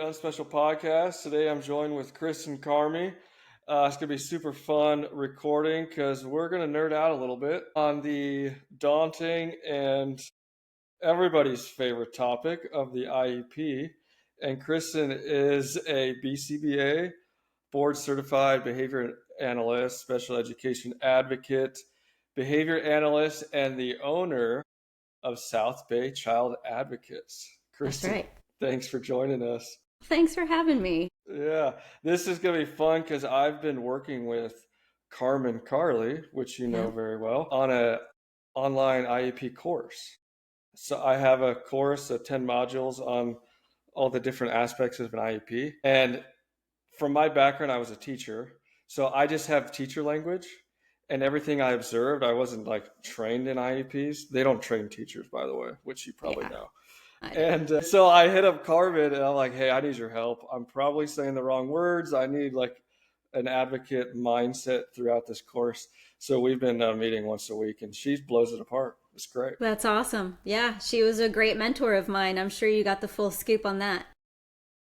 Young Special Podcast. Today I'm joined with Kristen Carmi. It's going to be super fun recording because we're going to nerd out a little bit on the daunting and everybody's favorite topic of the IEP. And Kristen is a BCBA, board certified behavior analyst, special education advocate, behavior analyst, and the owner of South Bay Child Advocates. That's Kristen, right. thanks for joining us. Thanks for having me. Yeah, this is going to be fun because I've been working with Carmen Carly, which you Yeah. know very well, on a online IEP course. So I have a course of 10 modules on all the different aspects of an IEP. And from my background, I was a teacher. So I just have teacher language and everything I observed. I wasn't like trained in IEPs. They don't train teachers, by the way, which you probably Yeah, know. I do. And so I hit up Carmen and I'm like, hey, I need your help. I'm probably saying the wrong words. I need like an advocate mindset throughout this course. So we've been meeting once a week and she blows it apart. It's great. That's awesome. Yeah, she was a great mentor of mine. I'm sure you got the full scoop on that.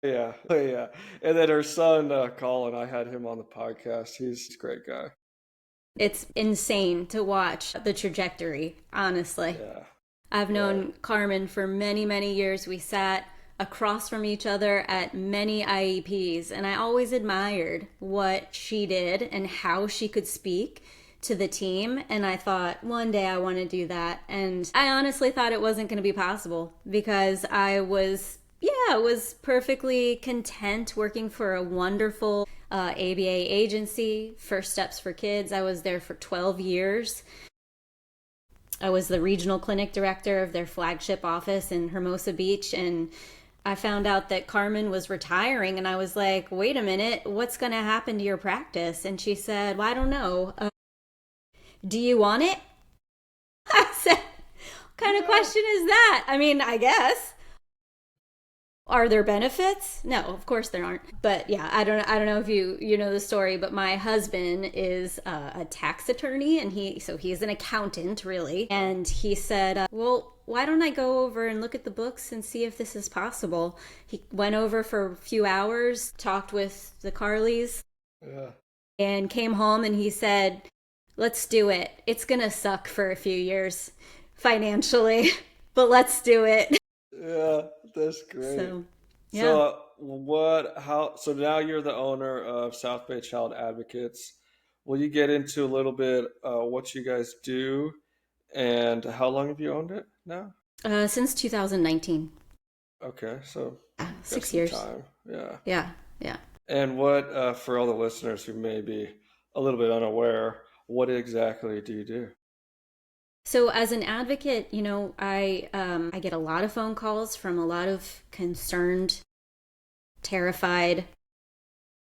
Yeah. Yeah. And then her son, Colin, I had him on the podcast. He's a great guy. It's insane to watch the trajectory, honestly. Yeah. I've Right. known Carmen for many, many years. We sat across from each other at many IEPs, and I always admired what she did and how she could speak to the team. And I thought, one day I want to do that. And I honestly thought it wasn't going to be possible because I was perfectly content working for a wonderful ABA agency, First Steps for Kids. I was there for 12 years. I was the regional clinic director of their flagship office in Hermosa Beach, and I found out that Carmen was retiring, and I was like, wait a minute, what's going to happen to your practice? And she said, well, I don't know. Do you want it? I said, what kind of Yeah. question is that? I mean, I guess. Are there benefits? No, of course there aren't. But yeah, I don't know if you know the story, but my husband is a tax attorney, and he's an accountant really, and he said, well, why don't I go over and look at the books and see if this is possible? He went over for a few hours, talked with the Carleys, Yeah. and came home, and he said, let's do it. It's gonna suck for a few years financially, but let's do it. Yeah. That's great. So yeah. So so now you're the owner of South Bay Child Advocates. Will you get into a little bit what you guys do and how long have you owned it now? Since 2019. Okay, so got Six some years. time. Yeah. Yeah, yeah. And what, for all the listeners who may be a little bit unaware, what exactly do you do? So as an advocate, I get a lot of phone calls from a lot of concerned, terrified,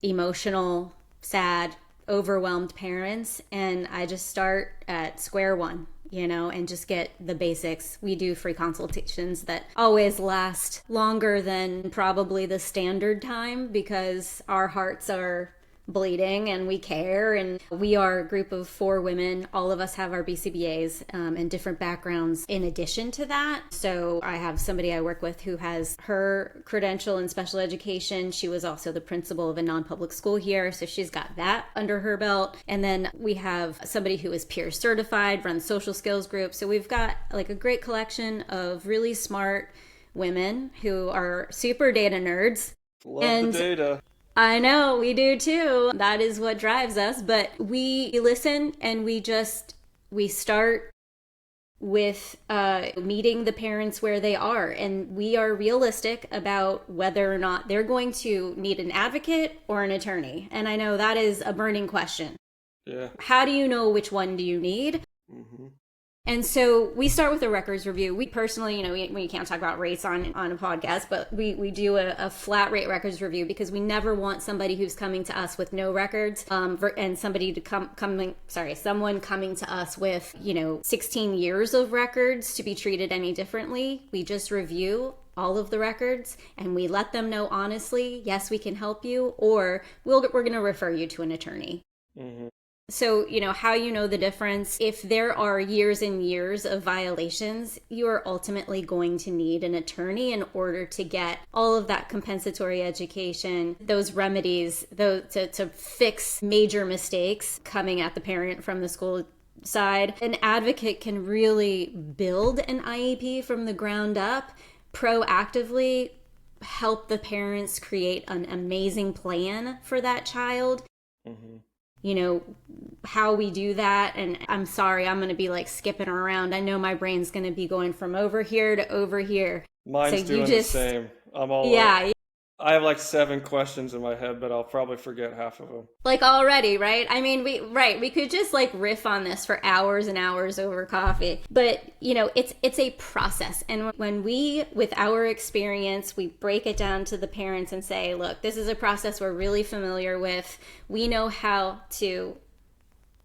emotional, sad, overwhelmed parents, and I just start at square one, and just get the basics. We do free consultations that always last longer than probably the standard time because our hearts are bleeding and we care, and we are a group of 4 women. All of us have our BCBAs and different backgrounds in addition to that. So I have somebody I work with who has her credential in special education. She was also the principal of a non-public school here, so she's got that under her belt. And then we have somebody who is peer certified, runs social skills groups. So we've got like a great collection of really smart women who are super data nerds. Love the And data. I know, we do too. That is what drives us. But we listen, and we start with meeting the parents where they are. And we are realistic about whether or not they're going to need an advocate or an attorney. And I know that is a burning question. Yeah. How do you know which one do you need? Hmm. And so we start with a records review. We personally, we can't talk about rates on a podcast, but we do a flat rate records review because we never want somebody who's coming to us with no records, and someone coming to us with, 16 years of records to be treated any differently. We just review all of the records and we let them know honestly, yes, we can help you, or we're going to refer you to an attorney. Hmm. So, how you know the difference, if there are years and years of violations, you are ultimately going to need an attorney in order to get all of that compensatory education, those remedies, to fix major mistakes coming at the parent from the school side. An advocate can really build an IEP from the ground up, proactively help the parents create an amazing plan for that child. Mm-hmm. How we do that. And I'm sorry, I'm going to be like skipping around. I know my brain's going to be going from over here to over here. Mine's So you doing the just, same. I'm all yeah, I have like 7 questions in my head, but I'll probably forget half of them. like already, right? I mean, we could just like riff on this for hours and hours over coffee. But, it's a process. And when we, with our experience, we break it down to the parents and say, look, this is a process we're really familiar with. We know how to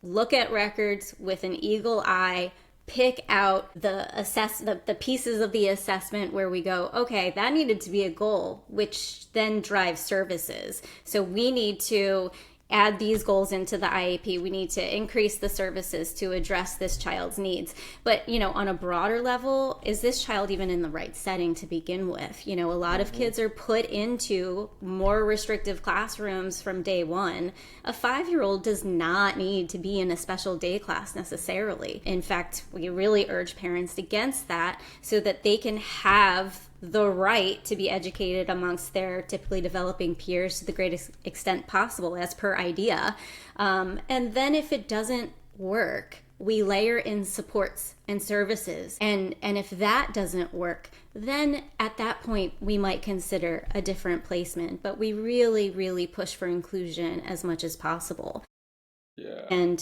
look at records with an eagle eye, pick out the pieces of the assessment where we go, okay, that needed to be a goal, which then drives services. So we need to add these goals into the IEP. We need to increase the services to address this child's needs. But, on a broader level, is this child even in the right setting to begin with? A lot of kids are put into more restrictive classrooms from day one. A 5-year-old does not need to be in a special day class necessarily. In fact, we really urge parents against that so that they can have the right to be educated amongst their typically developing peers to the greatest extent possible as per IDEA. And then if it doesn't work, we layer in supports and services. And if that doesn't work, then at that point, we might consider a different placement. But we really, really push for inclusion as much as possible. Yeah. And,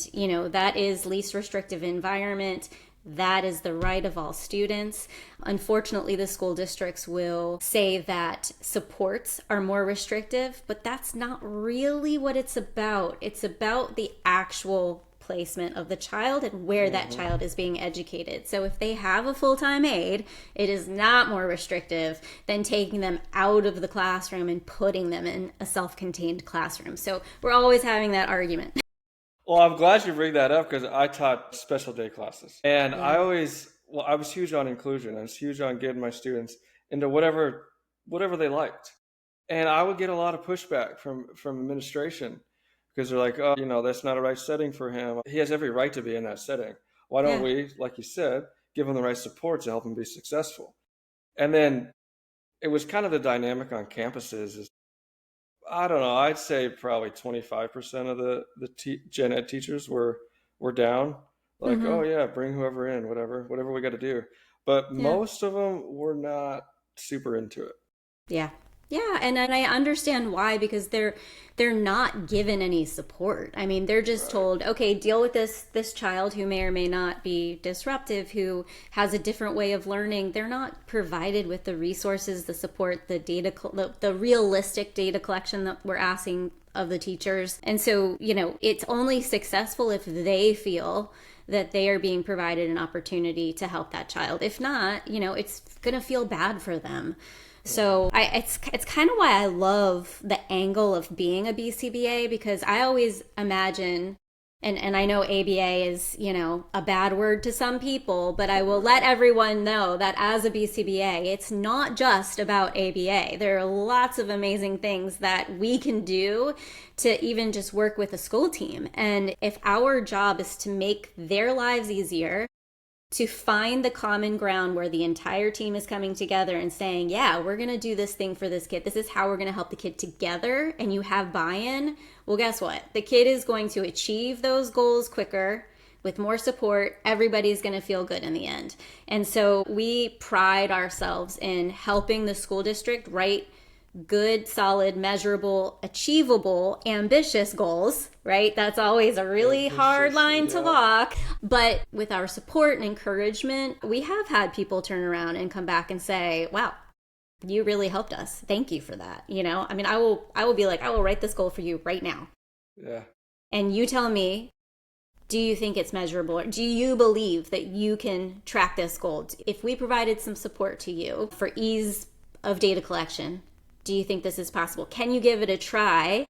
that is least restrictive environment. That is the right of all students. Unfortunately, the school districts will say that supports are more restrictive, but that's not really what it's about. It's about the actual placement of the child and where that child is being educated. So if they have a full-time aide, it is not more restrictive than taking them out of the classroom and putting them in a self-contained classroom. So we're always having that argument. Well, I'm glad you bring that up because I taught special day classes. And Yeah. I was huge on inclusion. I was huge on getting my students into whatever they liked. And I would get a lot of pushback from administration because they're like, oh, that's not a right setting for him. He has every right to be in that setting. Why don't Yeah. we, like you said, give him the right support to help him be successful? And then it was kind of the dynamic on campuses is I don't know. I'd say probably 25% of the gen ed teachers were down. Like, Mm-hmm. oh yeah, bring whoever in, whatever we got to do. But Yeah. most of them were not super into it. Yeah. Yeah, and I understand why, because they're not given any support. I mean, they're just Right. told, okay, deal with this child who may or may not be disruptive, who has a different way of learning. They're not provided with the resources, the support, the data, the realistic data collection that we're asking of the teachers. And so, it's only successful if they feel that they are being provided an opportunity to help that child. If not, it's going to feel bad for them. So it's kind of why I love the angle of being a BCBA, because I always imagine, and I know ABA is, a bad word to some people, but I will let everyone know that as a BCBA, it's not just about ABA. There are lots of amazing things that we can do to even just work with a school team. And if our job is to make their lives easier, to find the common ground where the entire team is coming together and saying, yeah, we're going to do this thing for this kid. This is how we're going to help the kid together, and you have buy-in. Well, guess what? The kid is going to achieve those goals quicker with more support. Everybody's going to feel good in the end. And so we pride ourselves in helping the school district write good, solid, measurable, achievable, ambitious goals, right? That's always a really hard line to walk. But with our support and encouragement, we have had people turn around and come back and say, wow, you really helped us. Thank you for that. I mean, I will be like, I will write this goal for you right now. Yeah. And you tell me, do you think it's measurable? Do you believe that you can track this goal? If we provided some support to you for ease of data collection, do you think this is possible? Can you give it a try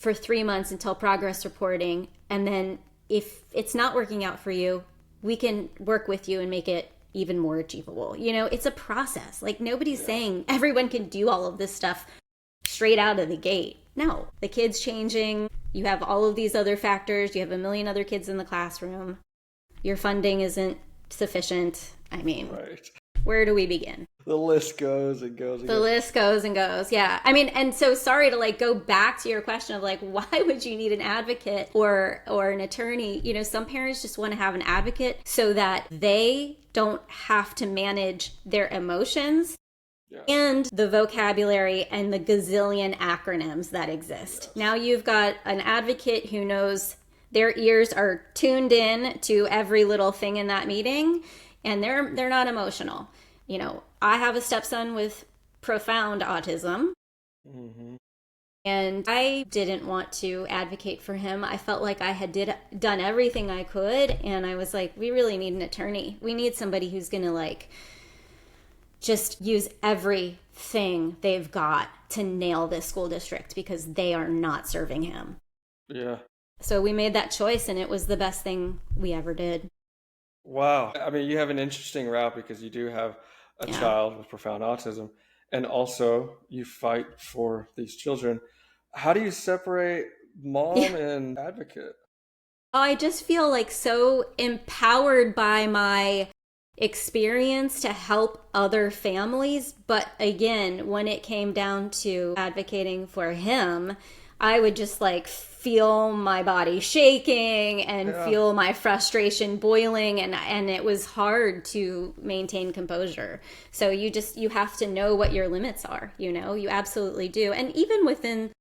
for 3 months until progress reporting, and then if it's not working out for you, we can work with you and make it even more achievable. It's a process. Like, nobody's Yeah. saying everyone can do all of this stuff straight out of the gate. No, the kid's changing. You have all of these other factors. You have a million other kids in the classroom. Your funding isn't sufficient. I mean, Right. where do we begin? The list goes and goes and The goes. list goes and goes. Yeah. I mean, and so sorry to like go back to your question of like, why would you need an advocate or an attorney? Some parents just want to have an advocate so that they don't have to manage their emotions Yes. and the vocabulary and the gazillion acronyms that exist. Yes. Now you've got an advocate who knows their ears are tuned in to every little thing in that meeting, and they're not emotional. I have a stepson with profound autism, Mm-hmm. and I didn't want to advocate for him. I felt like I had done everything I could, and I was like, we really need an attorney. We need somebody who's going to like just use everything they've got to nail this school district because they are not serving him. Yeah. So we made that choice, and it was the best thing we ever did. Wow. I mean, you have an interesting route because you do have a Yeah. child with profound autism, and also you fight for these children. How do you separate mom and advocate? I just feel like so empowered by my experience to help other families. But again, when it came down to advocating for him, I would just like feel my body shaking and Yeah. feel my frustration boiling, and it was hard to maintain composure. So you have to know what your limits are, you absolutely do. And even within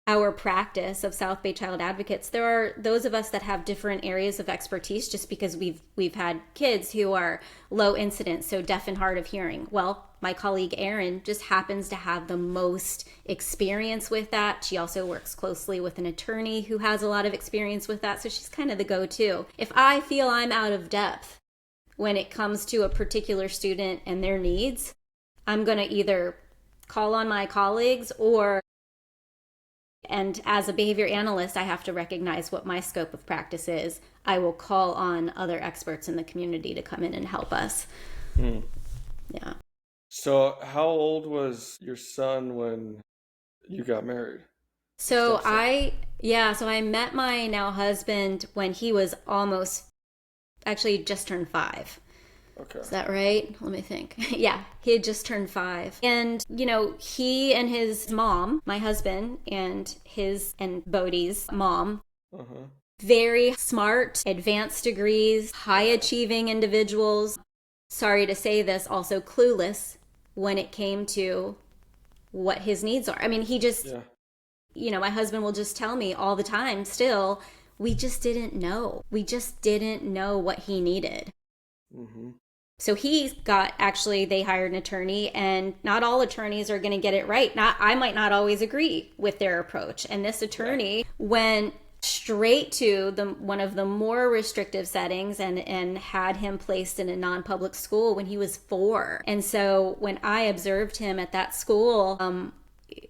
our practice of South Bay Child Advocates, there are those of us that have different areas of expertise just because we've had kids who are low incidence, so deaf and hard of hearing. Well, my colleague Erin just happens to have the most experience with that. She also works closely with an attorney who has a lot of experience with that, so she's kind of the go-to. If I feel I'm out of depth when it comes to a particular student and their needs, I'm going to either call on my colleagues and as a behavior analyst, I have to recognize what my scope of practice is. I will call on other experts in the community to come in and help us. Hmm. Yeah. So, how old was your son when you got married? So Stepson. so I met my now husband when he was actually just turned 5. Okay. Is that right? Let me think. Yeah, he had just turned 5. And, he and his mom, my husband, and Bodhi's mom, Uh-huh. very smart, advanced degrees, high achieving individuals. Sorry to say this, also clueless when it came to what his needs are. I mean, he just, my husband will just tell me all the time still, we just didn't know. We just didn't know what he needed. Mm-hmm. So they hired an attorney, and not all attorneys are going to get it right. I might not always agree with their approach. And this attorney went straight to one of the more restrictive settings and had him placed in a non-public school when he was 4. And so when I observed him at that school,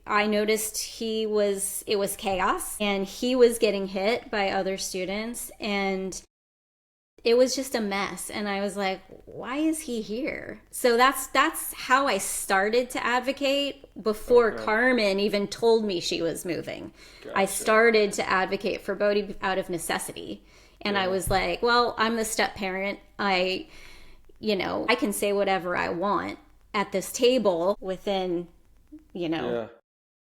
I noticed it was chaos, and he was getting hit by other students, and it was just a mess. And I was like, why is he here? So that's how I started to advocate before Carmen even told me she was moving. Gotcha. I started to advocate for Bodhi out of necessity. And I was like, well, I'm the step parent. I can say whatever I want at this table within,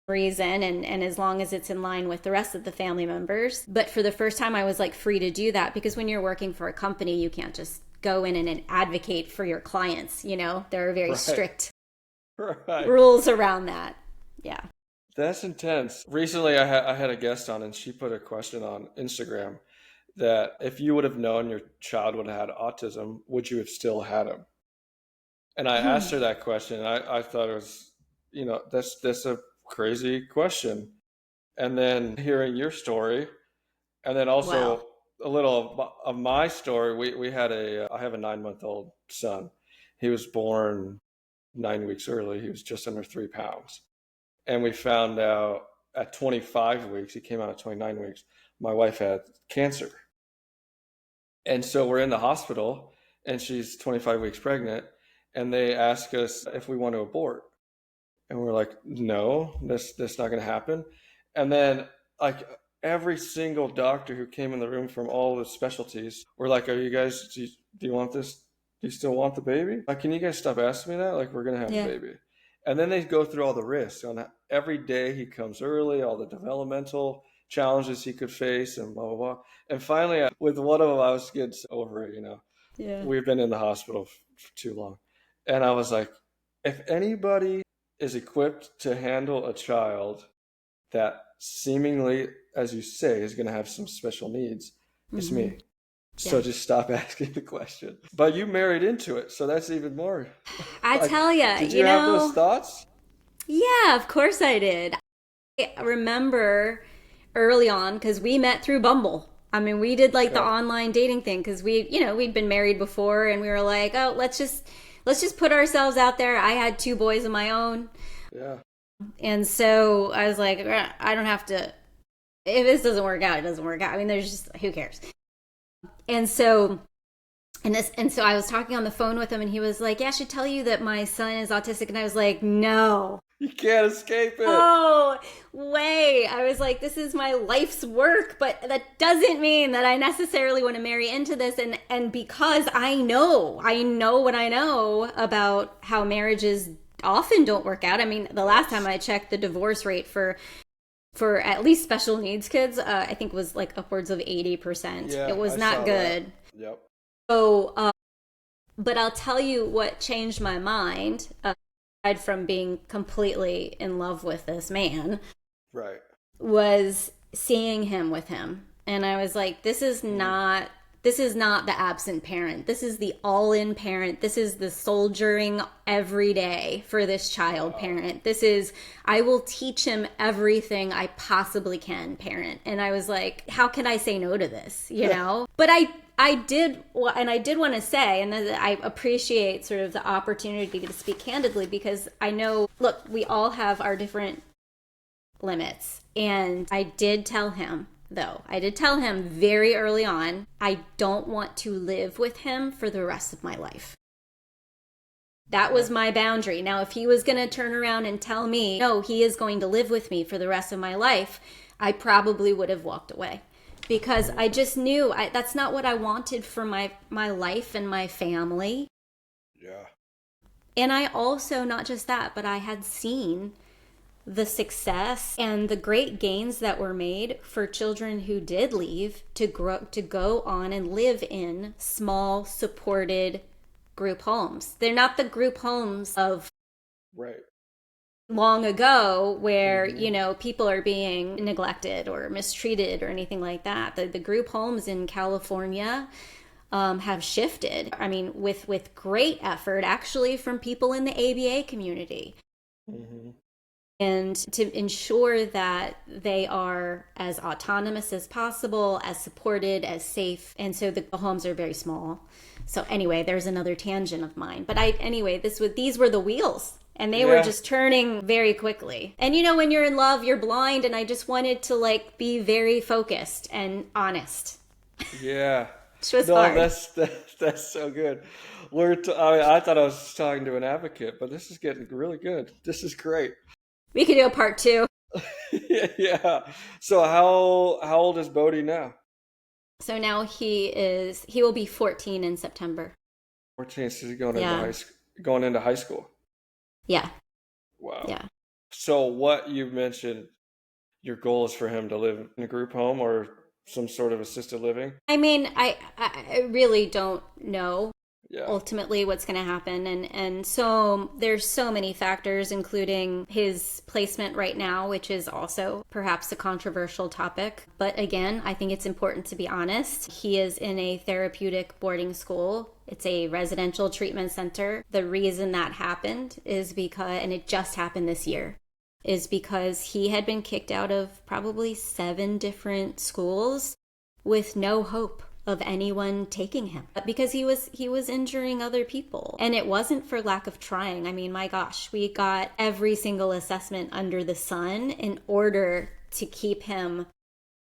reason and as long as it's in line with the rest of the family members. But for the first time, I was like free to do that, because when you're working for a company, you can't just go in and advocate for your clients. There are very strict rules around that. Yeah. That's intense. Recently, I had a guest on, and she put a question on Instagram that if you would have known your child would have had autism, would you have still had him? And I asked her that question, and I thought it was, that's a crazy question. And then hearing your story, and then Well, also a little of my story. I have a 9-month-old son. He was born 9 weeks early. He was just under 3 pounds. And we found out at 25 weeks, he came out at 29 weeks, my wife had cancer. And so we're in the hospital, and she's 25 weeks pregnant, and they ask us if we want to abort. And we're like, no, that's not going to happen. And then, like, every single doctor who came in the room from all the specialties were like, are you guys, do you want this? Do you still want the baby? Like, can you guys stop asking me that? Like, we're going to have the Yeah. baby. And then they go through all the risks on every day he comes early, all the developmental challenges he could face, and blah, blah, blah. And finally, with one of them, I was getting over it, Yeah. We've been in the hospital for too long. And I was like, if anybody is equipped to handle a child that seemingly, as you say, is going to have some special needs, it's Mm-hmm. me. So Yeah. just stop asking the question. But you married into it, so that's even more. I Like, tell you, did you have those thoughts? yeah, of course I did. I remember early on because we met through Bumble. I mean, we did like the Okay. online dating thing because we'd been married before, and we were like, oh, let's just put ourselves out there. I had two boys of my own, Yeah. and so I was like, I don't have to. If this doesn't work out, it doesn't work out. I mean, there's just who cares. And so and so I was talking on the phone with him, and he was like, yeah, I should tell you that my son is autistic, and I was like, no. You can't escape it. Oh, way. I was like, this is my life's work, but that doesn't mean that I necessarily want to marry into this. And because I know what I know about how marriages often don't work out. I mean, the last time I checked, the divorce rate for at least special needs kids, I think was like upwards of 80%. Yeah, It was I not saw that. good. Yep. So, but I'll tell you what changed my mind, aside from being completely in love with this man, Right. was seeing him with him. And I was like, this is not the absent parent. This is the all-in parent. This is the soldiering every day for this child Wow. parent. This is, I will teach him everything I possibly can parent. And I was like, how can I say no to this, But I did want to say, and I appreciate sort of the opportunity to speak candidly, because I know, look, we all have our different limits. And I did tell him very early on, I don't want to live with him for the rest of my life. That was my boundary. Now, if he was going to turn around and tell me, no, he is going to live with me for the rest of my life, I probably would have walked away, because I just knew that's not what I wanted for my life and my family. Yeah. And I also, not just that, but I had seen the success and the great gains that were made for children who did leave to go on and live in small, supported group homes. They're not the group homes of Right. long ago where, people are being neglected or mistreated or anything like that. The group homes in California have shifted. I mean, with great effort, actually, from people in the ABA community. Mm-hmm. And to ensure that they are as autonomous as possible, as supported, as safe. And so the homes are very small. So anyway, there's another tangent of mine. But these were the wheels, and they were just turning very quickly. And when you're in love, you're blind, and I just wanted to be very focused and honest. Yeah. Which was No, hard. that's so good. I thought I was talking to an advocate, but this is getting really good. This is great. We could do a part 2. Yeah. So how old is Bodhi now? So now he will be 14 in September. 14. So he's going into Yeah. high school. Yeah. Wow. Yeah. So what you mentioned, your goal is for him to live in a group home or some sort of assisted living? I mean, I really don't know Yeah. ultimately what's going to happen, and so there's so many factors, including his placement right now, which is also perhaps a controversial topic. But again, I think it's important to be honest. He is in a therapeutic boarding school. It's a residential treatment center. The reason that happened is because, and it just happened this year, is because he had been kicked out of probably 7 different schools with no hope of anyone taking him, because he was injuring other people. And it wasn't for lack of trying. I mean, my gosh, we got every single assessment under the sun in order to keep him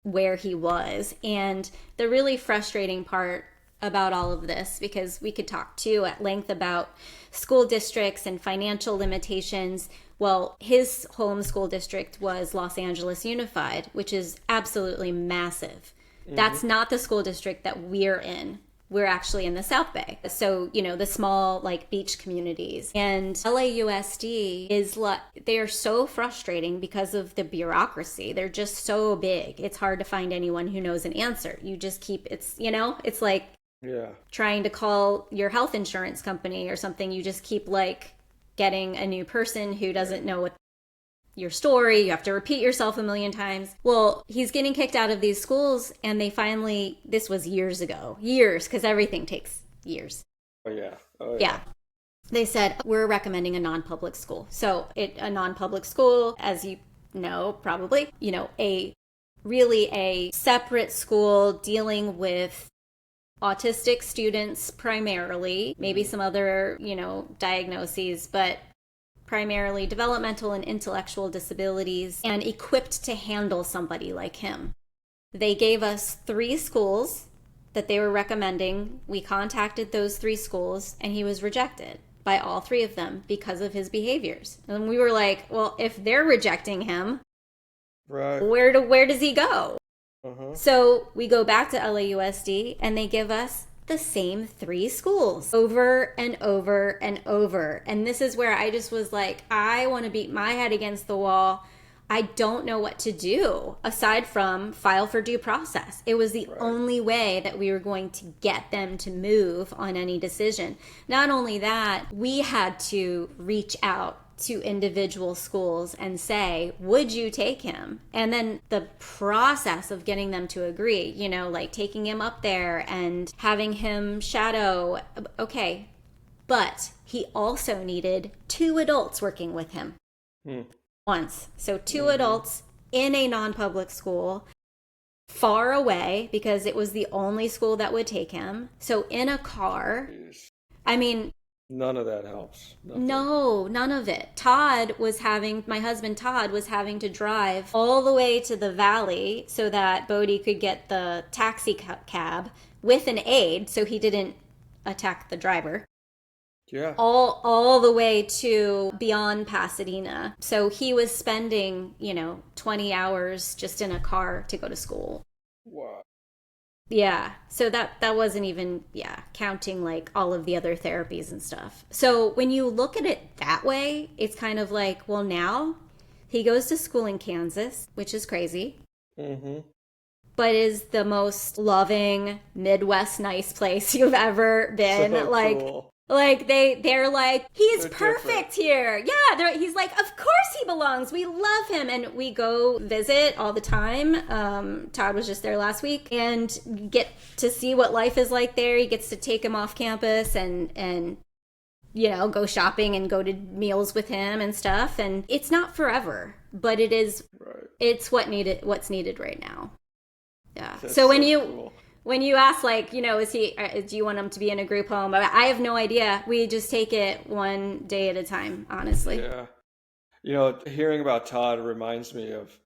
where he was. And the really frustrating part about all of this because we could talk too at length about school districts and financial limitations. Well, his home school district was Los Angeles Unified, which is absolutely massive. That's not the school district that we're in. We're actually in the South Bay. So, the small like beach communities. And LAUSD is like, they are so frustrating because of the bureaucracy. They're just so big. It's hard to find anyone who knows an answer. You just keep, it's like Yeah. trying to call your health insurance company or something. You just keep like getting a new person who doesn't know what your story. You have to repeat yourself a million times. Well, he's getting kicked out of these schools, and they finally, this was years ago, because everything takes years. Oh yeah. Oh yeah. Yeah. They said, we're recommending a non-public school. So a non-public school, as you know, probably, a separate school dealing with autistic students primarily, maybe some other, diagnoses, but primarily developmental and intellectual disabilities, and equipped to handle somebody like him. They gave us 3 schools that they were recommending. We contacted those 3 schools, and he was rejected by all 3 of them because of his behaviors. And we were like, well, if they're rejecting him, Right. where does he go? Uh-huh. So we go back to LAUSD, and they give us the same 3 schools over and over and over. And this is where I just was like, I want to beat my head against the wall. I don't know what to do aside from file for due process. It was the only way that we were going to get them to move on any decision. Not only that, we had to reach out to individual schools and say, would you take him? And then the process of getting them to agree, like taking him up there and having him shadow. Okay. But he also needed 2 adults working with him once. So 2 adults in a non-public school, far away, because it was the only school that would take him. So in a car. Jeez. I mean, None of that helps. Nothing. no, none of it. My husband Todd was having to drive all the way to the valley so that Bodie could get the taxi cab with an aide so he didn't attack the driver. Yeah. All the way to beyond Pasadena. So he was spending, 20 hours just in a car to go to school. Wow. Yeah. So that wasn't even, counting like all of the other therapies and stuff. So when you look at it that way, it's kind of like, well, now he goes to school in Kansas, which is crazy. But is the most loving Midwest nice place you've ever been. So like cool. Like they're like, he's They're perfect different. here. Yeah, he's like, of course he belongs. We love him, and we go visit all the time. Todd was just there last week, and get to see what life is like there. He gets to take him off campus and go shopping and go to meals with him and stuff. And it's not forever, but it is. Right. It's what's needed right now. Yeah. That's so when cool. When you ask, like, do you want him to be in a group home? I have no idea. We just take it one day at a time, honestly. Yeah. Hearing about Todd reminds me of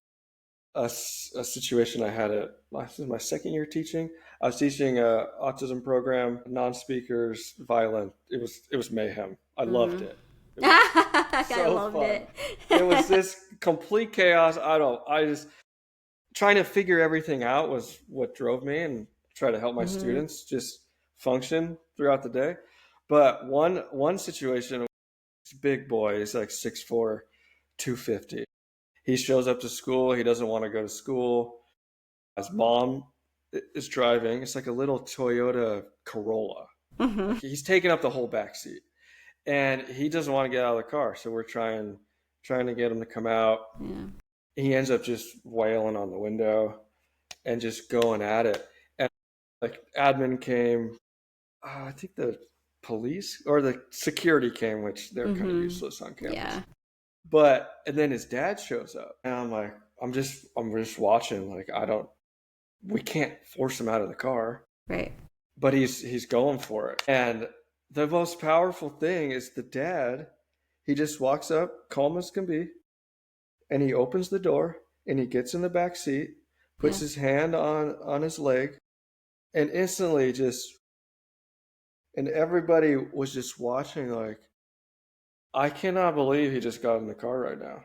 a situation I had at my second year teaching. I was teaching a autism program, non-speakers, violent. It was mayhem. I loved it. It was I loved fun. it. It was this complete chaos. I just trying to figure everything out was what drove me, and try to help my students just function throughout the day. But one situation, this big boy, he's like 6'4", 250. He shows up to school. He doesn't want to go to school. His mom is driving. It's like a little Toyota Corolla. He's taking up the whole back seat, and he doesn't want to get out of the car. So we're trying to get him to come out. Yeah. He ends up just wailing on the window and just going at it. And like admin came, I think the police or the security came, which they're kind of useless on campus. Yeah. And then his dad shows up, and I'm like, I'm just watching. Like, we can't force him out of the car, Right. but he's going for it. And the most powerful thing is the dad. He just walks up, calm as can be, and he opens the door and he gets in the back seat, puts his hand on his leg, and instantly just And everybody was just watching, like, I cannot believe he just got in the car right now.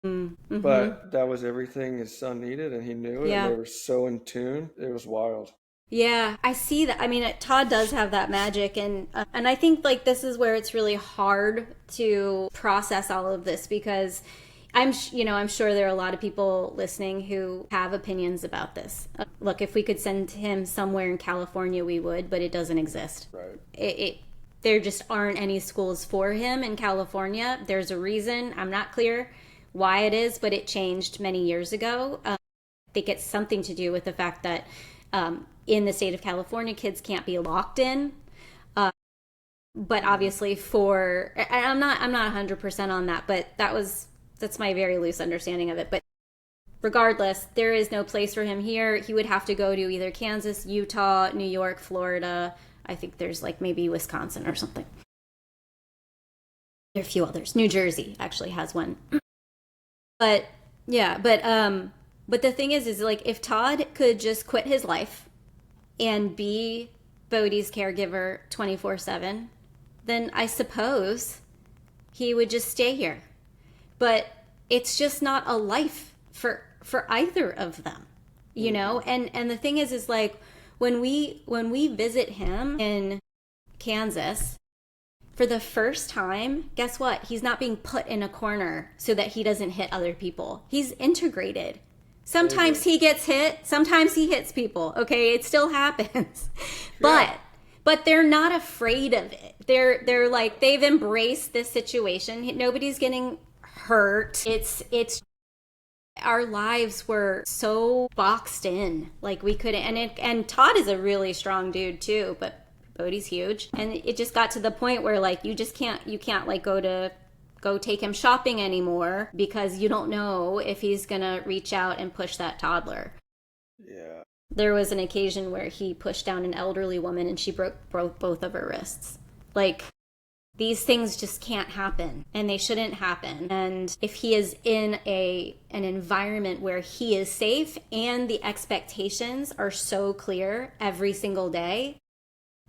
Mm-hmm. But that was everything his son needed, and he knew it, and Yeah. they were so in tune. It was wild. Yeah, I see that. I mean, Todd does have that magic, and I think like this is where it's really hard to process all of this because I'm sure there are a lot of people listening who have opinions about this. Look, if we could send him somewhere in California, we would, but it doesn't exist. Right. It there just aren't any schools for him in California. There's a reason. I'm not clear why it is, but it changed many years ago. I think it's something to do with the fact that in the state of California, kids can't be locked in. But obviously, I'm not 100% on that, but that's my very loose understanding of it. But regardless, there is no place for him here. He would have to go to either Kansas, Utah, New York, Florida. I think there's like maybe Wisconsin or something. There are a few others. New Jersey actually has one. But yeah, but the thing is like if Todd could just quit his life and be Bodhi's caregiver 24/7, then I suppose he would just stay here. But it's just not a life for either of them, you know. And the thing is like when we visit him in Kansas for the first time, guess what? He's not being put in a corner so that he doesn't hit other people. He's integrated. Sometimes he gets hit, sometimes he hits people. Okay, it still happens. Yeah. But they're not afraid of it. They're like they've embraced this situation. Nobody's getting hurt. It's our lives were so boxed in. Like we couldn't and Todd is a really strong dude too, but Bodhi's huge. And it just got to the point where like you can't like go take him shopping anymore because you don't know if he's gonna reach out and push that toddler. Yeah. There was an occasion where he pushed down an elderly woman and she broke both of her wrists. Like these things just can't happen and they shouldn't happen. And if he is in an environment where he is safe and the expectations are so clear every single day,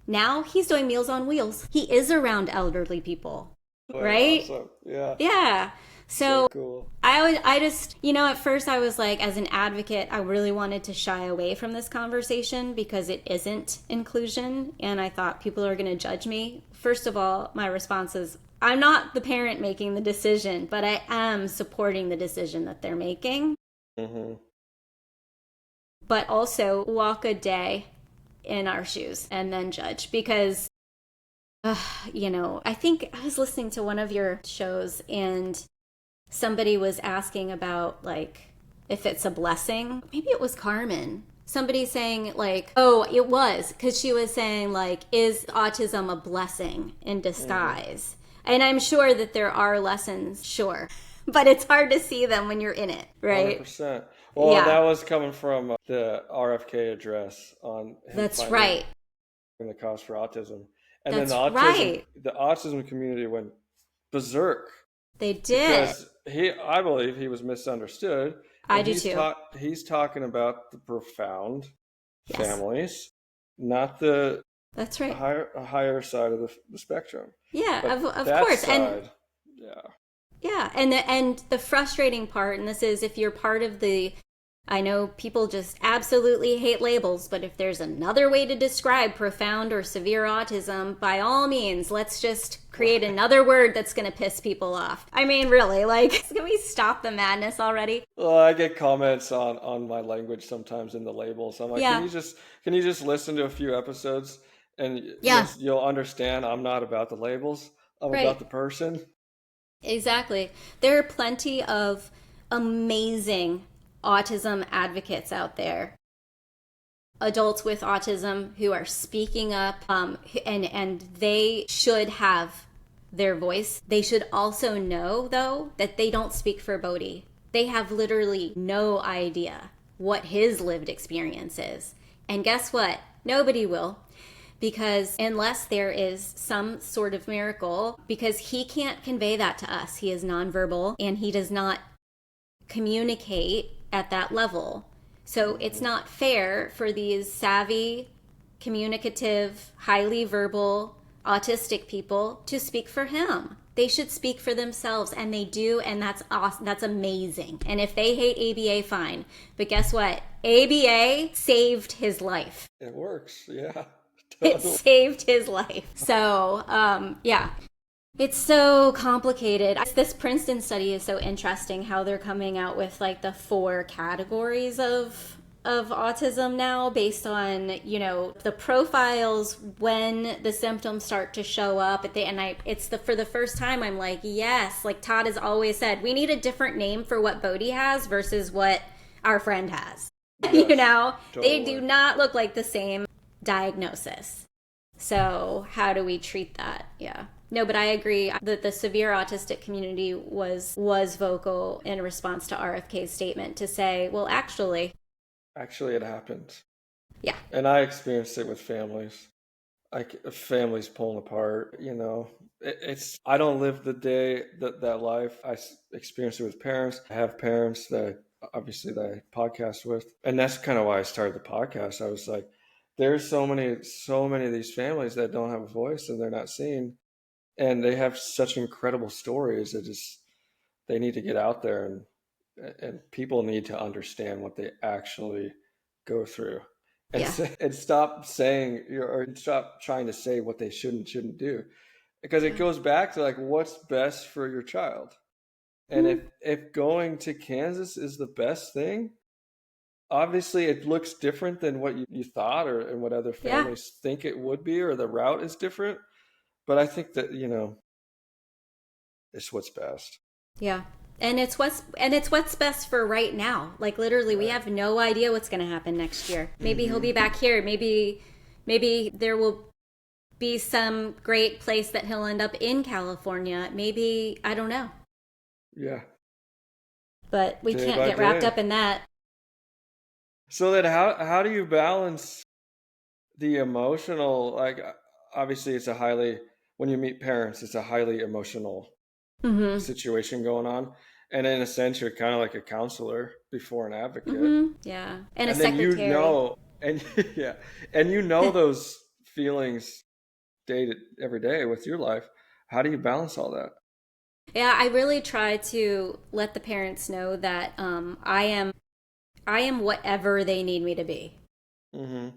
now he's doing Meals on Wheels. He is around elderly people, right? Awesome. Yeah. Yeah. So So cool. I just, at first I was like, as an advocate, I really wanted to shy away from this conversation because it isn't inclusion. And I thought people are going to judge me. First of all, my response is, I'm not the parent making the decision, but I am supporting the decision that they're making. Mm-hmm. But also walk a day in our shoes and then judge because, I think I was listening to one of your shows and somebody was asking about like if it's a blessing. Maybe it was Carmen. Somebody saying like, oh, it was because she was saying like, is autism a blessing in disguise? And I'm sure that there are lessons, sure, but it's hard to see them when you're in it, right? 100%. Well, Yeah, that was coming from the RFK address on him that's finding right. the cause for autism, and then That's right. the autism community went berserk They did. because I believe he was misunderstood, I and do too. he's talking about the profound Yes, families, not the that's right. higher side of the spectrum, Yeah, but of that course. And side, yeah. yeah, and the frustrating part, and this is if you're part of the, I know people just absolutely hate labels, but if there's another way to describe profound or severe autism, by all means, let's just create another word that's going to piss people off. I mean, really, like, can we stop the madness already? Well, I get comments on my language sometimes in the labels. I'm like, Yeah, can you just listen to a few episodes and yeah, you'll understand I'm not about the labels. I'm right. about the person. Exactly. There are plenty of amazing autism advocates out there, adults with autism who are speaking up, and they should have their voice. They should also know, though, that they don't speak for Bodhi. They have literally no idea what his lived experience is. And guess what? Nobody will. Because unless there is some sort of miracle, because he can't convey that to us, he is nonverbal and he does not communicate at that level. So it's not fair for these savvy, communicative, highly verbal autistic people to speak for him. They should speak for themselves, and they do, and that's awesome. That's amazing. And if they hate ABA, fine. But guess what? ABA saved his life. It works. Yeah. It Totally. saved his life. So, yeah. It's so complicated. This Princeton study is so interesting how they're coming out with like the 4 categories of autism now based on, the profiles when the symptoms start to show up for the first time I'm like, yes, like Todd has always said, we need a different name for what Bodhi has versus what our friend has. Yes, They totally. do not look like the same diagnosis. So how do we treat that? Yeah. No, but I agree that the severe autistic community was vocal in response to RFK's statement to say, well, Actually, it happens. yeah, And I experienced it with families. Families pulling apart, I don't live the day that life. Experience it with parents. I have parents obviously that I podcast with. And that's kind of why I started the podcast. I was like, there's so many of these families that don't have a voice and they're not seen. And they have such incredible stories. They need to get out there, and people need to understand what they actually go through, and yeah, and stop saying, or stop trying to say what they shouldn't do, because it yeah. goes back to like what's best for your child. And Mhm. if going to Kansas is the best thing, obviously it looks different than what you thought, and what other Yeah, families think it would be, or the route is different. But I think that it's what's best. yeah. And it's what's best for right now. Like literally, we Right. have no idea what's going to happen next year. Maybe he'll Hmm. be back here. Maybe there will be some great place that he'll end up in California. Maybe I don't know. Yeah. But we Day can't by get wrapped day. up in that. So then how do you balance the emotional, like, obviously it's a highly, when you meet parents, it's a highly emotional Mhm. situation going on. And in a sense you're kind of like a counselor before an advocate. Mhm. Yeah. And a And then secretary. and yeah, and those feelings every day with your life. How do you balance all that? Yeah, I really try to let the parents know that I am whatever they need me to be. Mm-hmm.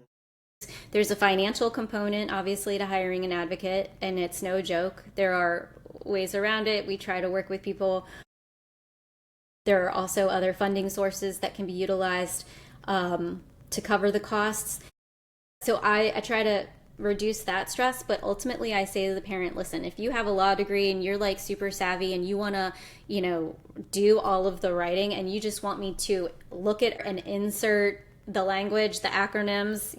There's a financial component, obviously, to hiring an advocate, and it's no joke. There are ways around it. We try to work with people. There are also other funding sources that can be utilized to cover the costs. So I try to reduce that stress, but ultimately I say to the parent, listen, if you have a law degree and you're like super savvy and you want to, do all of the writing and you just want me to look at and insert the language, the acronyms,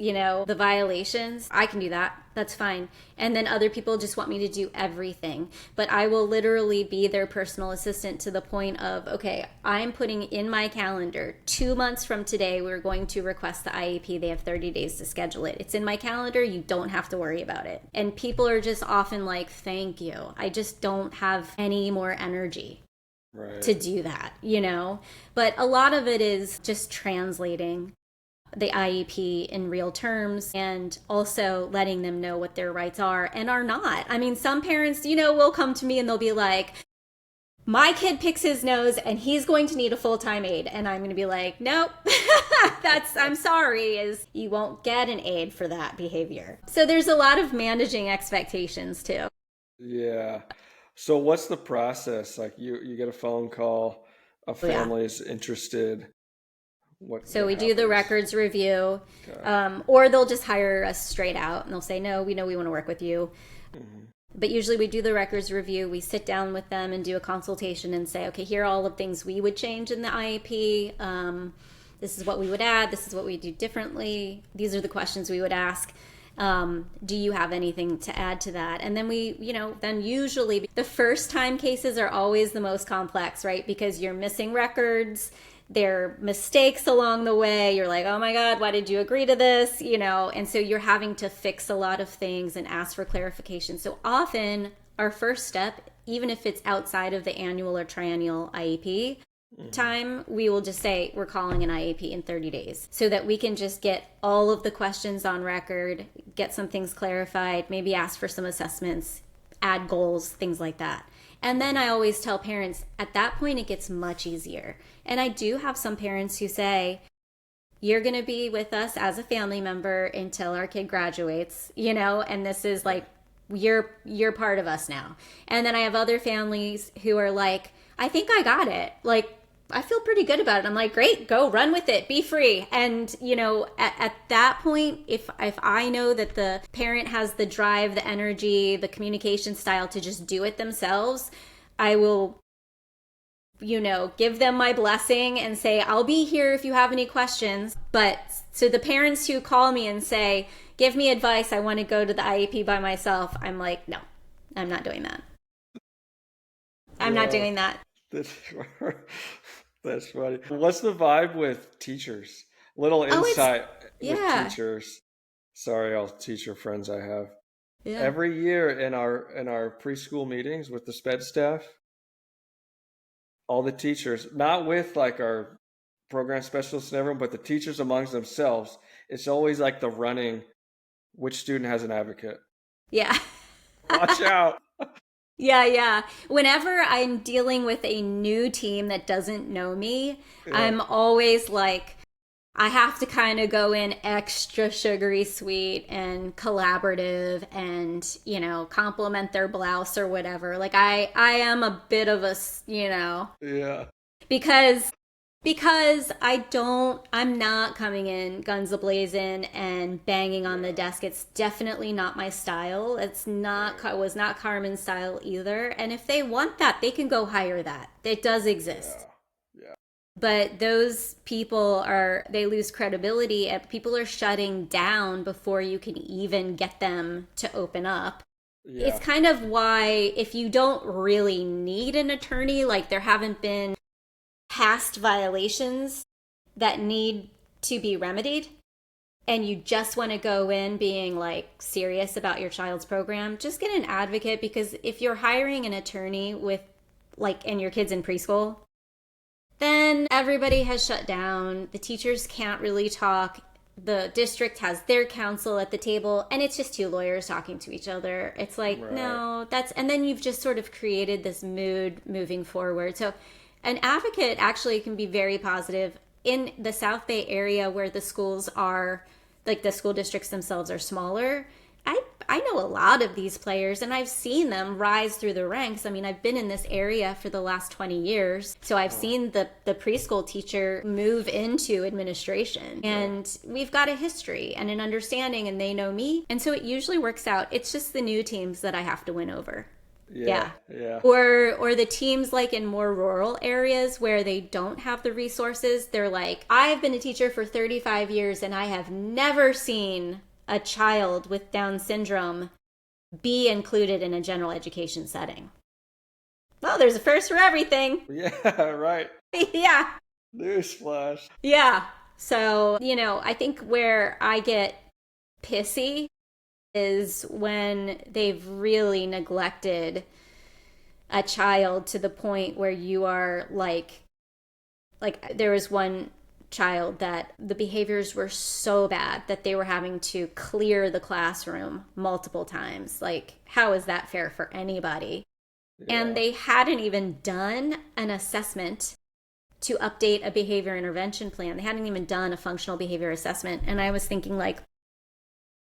the violations, I can do that. That's fine. And then other people just want me to do everything. But I will literally be their personal assistant to the point of, okay, I'm putting in my calendar 2 months from today, we're going to request the IEP. They have 30 days to schedule it. It's in my calendar. You don't have to worry about it. And people are just often like, thank you. I just don't have any more energy Right. to do that. But a lot of it is just translating the IEP in real terms and also letting them know what their rights are and are not. I mean, some parents, will come to me and they'll be like, my kid picks his nose and he's going to need a full-time aide. And I'm going to be like, nope, I'm sorry, is you won't get an aide for that behavior. So there's a lot of managing expectations too. Yeah. So what's the process? Like you get a phone call, a Yeah. family is interested. So What we do the happens? records review, Okay. or they'll just hire us straight out and they'll say, no, we know we want to work with you. Hmm. But usually we do the records review. We sit down with them and do a consultation and say, okay, here are all the things we would change in the IEP. This is what we would add. This is what we do differently. These are the questions we would ask. Do you have anything to add to that? And then then usually the first time cases are always the most complex, right? Because you're missing records, there are mistakes along the way. You're like, oh my God, why did you agree to this? And so you're having to fix a lot of things and ask for clarification. So often our first step, even if it's outside of the annual or triennial IEP, Hmm. time, we will just say we're calling an IEP in 30 days so that we can just get all of the questions on record, get some things clarified, maybe ask for some assessments, add goals, things like that. And then I always tell parents at that point it gets much easier. And I do have some parents who say, you're going to be with us as a family member until our kid graduates, and this is like you're part of us now. And then I have other families who are like, I think I got it. Like, I feel pretty good about it. I'm like, great, go run with it, be free. And at that point, if I know that the parent has the drive, the energy, the communication style to just do it themselves, I will give them my blessing and say, I'll be here if you have any questions. But so the parents who call me and say, give me advice, I want to go to the IEP by myself, I'm like, no, I'm not doing that. I'm not Yeah, doing that. that's that's funny. What's the vibe with teachers? Little Oh, it's, insight with yeah, teachers. Sorry, all teacher friends I have. yeah, Every year in our preschool meetings with the sped staff, all the teachers, not with like our program specialists and everyone, but the teachers amongst themselves, it's always like the running, which student has an advocate? yeah. Watch out. Yeah, yeah. Whenever I'm dealing with a new team that doesn't know me, Yeah. I'm always like, I have to kind of go in extra sugary sweet and collaborative and, compliment their blouse or whatever. Like I am a bit of Yeah. because I'm not coming in guns ablazing and banging on the Yeah. desk. It's definitely not my style. Right. Was not Carmen's style either. And if they want that, they can go hire that. It does exist. Yeah. Yeah. But those people they lose credibility and people are shutting down before you can even get them to open up. It's Yeah. kind of why if you don't really need an attorney, like there haven't been past violations that need to be remedied, and you just want to go in being like serious about your child's program, just get an advocate, because if you're hiring an attorney with like and your kids in preschool, then everybody has shut down. The teachers can't really talk. The district has their counsel at the table, and it's just two lawyers talking to each other. It's like, Right. no, and then you've just sort of created this mood moving forward. So, an advocate actually can be very positive in the South Bay area where the schools are, like the school districts themselves are smaller. I know a lot of these players and I've seen them rise through the ranks. I mean, I've been in this area for the last 20 years. So I've Oh, seen the preschool teacher move into administration. yeah. And we've got a history and an understanding, and they know me. And so it usually works out. It's just the new teams that I have to win over. Yeah. Yeah. Yeah. Or the teams like in more rural areas where they don't have the resources, they're like, I've been a teacher for 35 years and I have never seen a child with Down syndrome be included in a general education setting. Well, there's a first for everything. Yeah. Right. Yeah. Newsflash. Yeah. So, I think where I get pissy is when they've really neglected a child to the point where you are like there was one child that the behaviors were so bad that they were having to clear the classroom multiple times. Like, how is that fair for anybody? And Yeah. they hadn't even done an assessment to update a behavior intervention plan. They hadn't even done a functional behavior assessment. And I was thinking, like,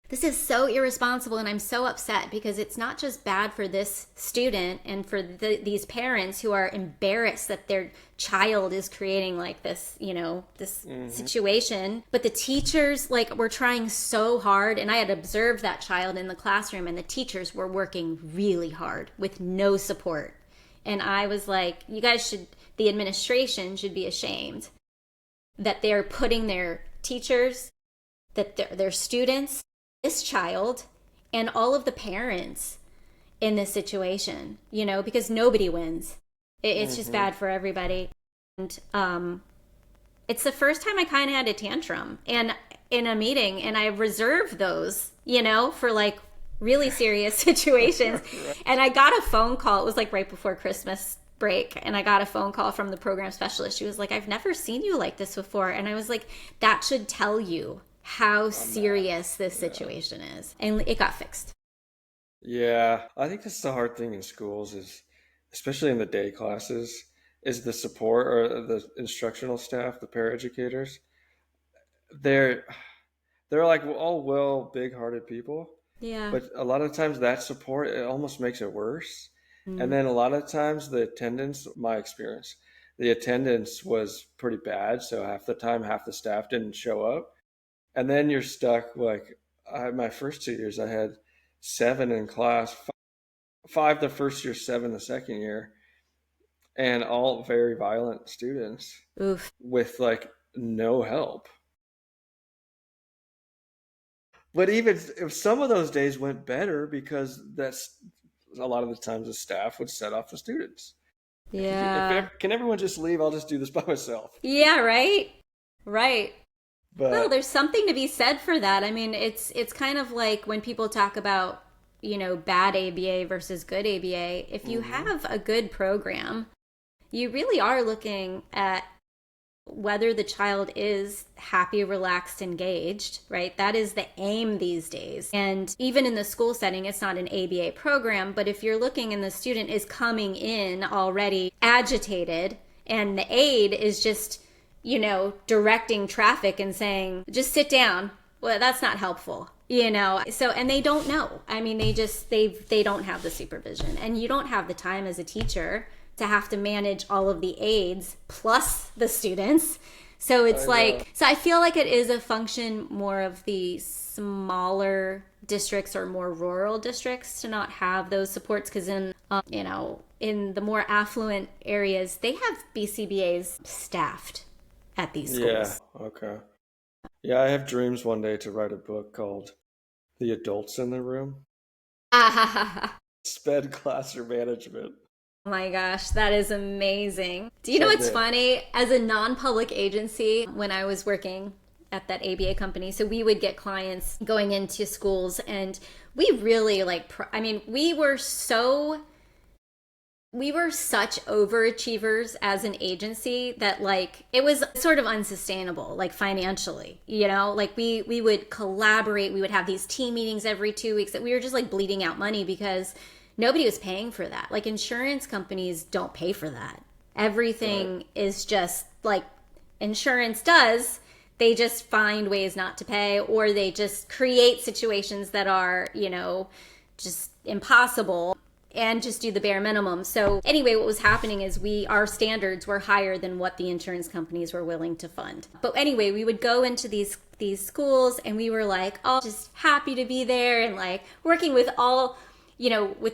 this is so irresponsible, and I'm so upset because it's not just bad for this student and for these parents who are embarrassed that their child is creating like this, this Hmm. situation, but the teachers, like, were trying so hard, and I had observed that child in the classroom, and the teachers were working really hard with no support. And I was like, the administration should be ashamed that they're putting their teachers, that their students, this child, and all of the parents in this situation, because nobody wins. It's just Hmm. bad for everybody. And it's the first time I kind of had a tantrum and in a meeting, and I reserved those, for like really serious situations. Right. And I got a phone call. It was like right before Christmas break and I got a phone call from the program specialist. She was like, I've never seen you like this before. And I was like, that should tell you how serious this situation is. And it got fixed. Yeah, I think that's the hard thing in schools is, especially in the day classes, is the support or the instructional staff, the paraeducators. They're they're like all well, big-hearted people, Yeah. but a lot of times that support it almost makes it worse. And Mm. then a lot of times the attendance, my experience, the attendance was pretty bad. So half the time, half the staff didn't show up, and then you're stuck. Like my first 2 years, I had seven in class, five the first year, seven the second year, and all very violent students Oof. with like no help. But even if some of those days went better because that's a lot of the times the staff would set off the students. Like, Yeah. can everyone just leave? I'll just do this by myself. Yeah, right? Right. Well, But there's something to be said for that. I mean, it's kind of like when people talk about, bad ABA versus good ABA. If you mhm. have a good program, you really are looking at whether the child is happy, relaxed, engaged, right? That is the aim these days. And even in the school setting, it's not an ABA program, but if you're looking and the student is coming in already agitated and the aide is just, directing traffic and saying, just sit down, well, that's not helpful. So and they don't know. I mean, they don't have the supervision, and you don't have the time as a teacher to have to manage all of the aides plus the students. So it's I know. like, so I feel like it is a function more of the smaller districts or more rural districts to not have those supports, because in the more affluent areas, they have BCBAs staffed at these Yeah. schools. Okay. Yeah, I have dreams one day to write a book called The Adults in the Room, Oh SPED Classroom Management. my gosh, that is amazing. Do you know what's Someday. funny? As a non public agency, when I was working at that ABA company, so we would get clients going into schools, and we really I mean, we were such overachievers as an agency that it was sort of unsustainable, like financially, like we would collaborate, we would have these team meetings every 2 weeks, that we were just like bleeding out money because nobody was paying for that. Like insurance companies don't pay for that. Right. Everything is just like insurance does. They just find ways not to pay, or they just create situations that are, just impossible and just do the bare minimum. So anyway, what was happening is our standards were higher than what the insurance companies were willing to fund. But anyway, we would go into these schools and we were like, oh, just happy to be there and like working with with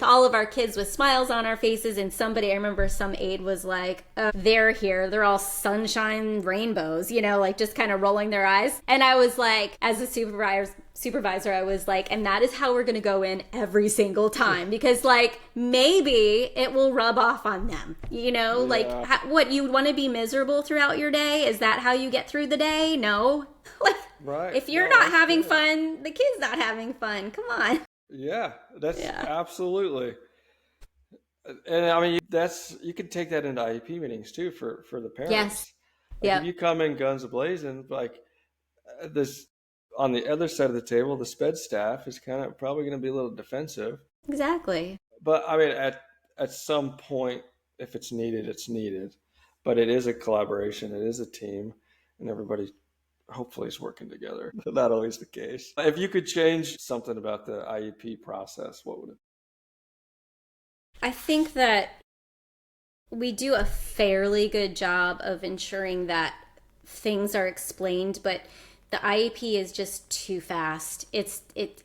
all of our kids with smiles on our faces. And I remember some aide was like, they're here, they're all sunshine rainbows, like just kind of rolling their eyes. And I was like, as a supervisor, I was like, and that is how we're going to go in every single time, because like maybe it will rub off on them, like Yeah. what, you want to be miserable throughout your day? Is that how you get through the day? No. Like, Right. if you're No, not that's having good. fun, the kid's not having fun. Come on. Yeah, that's Yeah. absolutely. And I mean, that's you can take that into IEP meetings too for the Yes. parents. Like if Yep. you come in guns blazing, like this on the other side of the table, the SPED staff is kind of probably going to be a little defensive. Exactly. But I mean, at some point, if it's needed, it's needed. But it is a collaboration. It is a team, and everybody hopefully is working together. Not always the case. If you could change something about the IEP process, what would it? I think that we do a fairly good job of ensuring that things are explained, but the IEP is just too fast.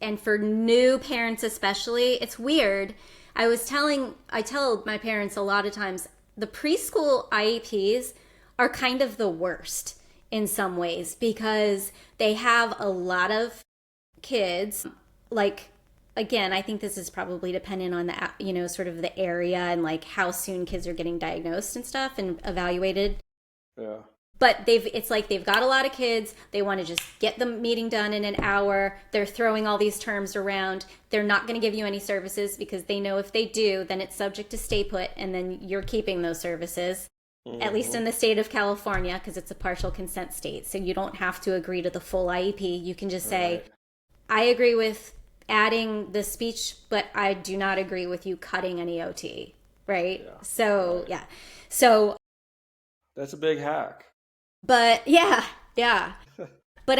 And for new parents especially, it's weird. I tell my parents a lot of times, the preschool IEPs are kind of the worst in some ways, because they have a lot of kids. Like, again, I think this is probably dependent on the sort of the area and like how soon kids are getting diagnosed and stuff and evaluated. Yeah. But it's like they've got a lot of kids. They want to just get the meeting done in an hour. They're throwing all these terms around. They're not going to give you any services because they know if they do, then it's subject to stay put, and then you're keeping those services. At least in the state of California, because it's a partial consent state. So you don't have to agree to the full IEP. You can just say, Right. I agree with adding the speech, but I do not agree with you cutting any OT. Right? Yeah. So, Right. yeah. So, That's a big hack. but yeah. But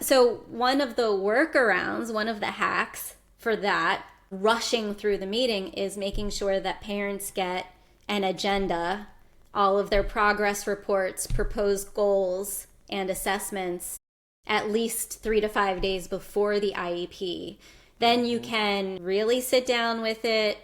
so one of the workarounds, one of the hacks for that, rushing through the meeting, is making sure that parents get an agenda, all of their progress reports, proposed goals, and assessments at least 3 to 5 days before the IEP. Then you can really sit down with it.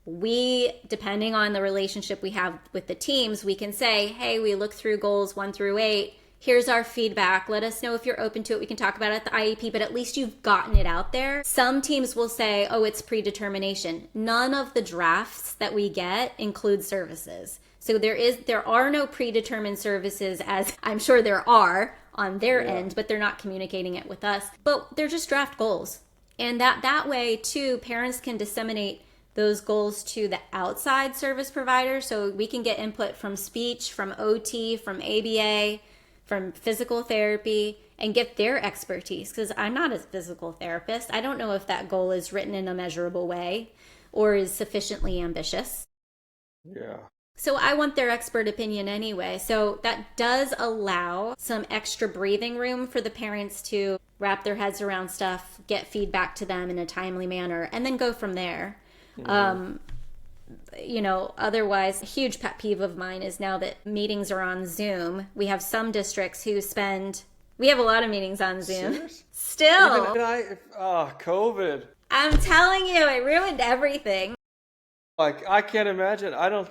We, depending on the relationship we have with the teams, we can say, hey, we looked through goals 1 through 8. Here's our feedback. Let us know if you're open to it. We can talk about it at the IEP, but at least you've gotten it out there. Some teams will say, oh, it's predetermination. None of the drafts that we get include services. So there are no predetermined services, as I'm sure there are on their end, but they're not communicating it with us. But they're just draft goals. And that way, too, parents can disseminate those goals to the outside service provider. So we can get input from speech, from OT, from ABA, from physical therapy, and get their expertise. Because I'm not a physical therapist. I don't know if that goal is written in a measurable way or is sufficiently ambitious. Yeah. So I want their expert opinion anyway. So that does allow some extra breathing room for the parents to wrap their heads around stuff, get feedback to them in a timely manner, and then go from there. Otherwise, a huge pet peeve of mine is now that meetings are on Zoom. We have some districts who we have a lot of meetings on Zoom. Serious? Still. COVID. I'm telling you, it ruined everything. Like, I can't imagine. I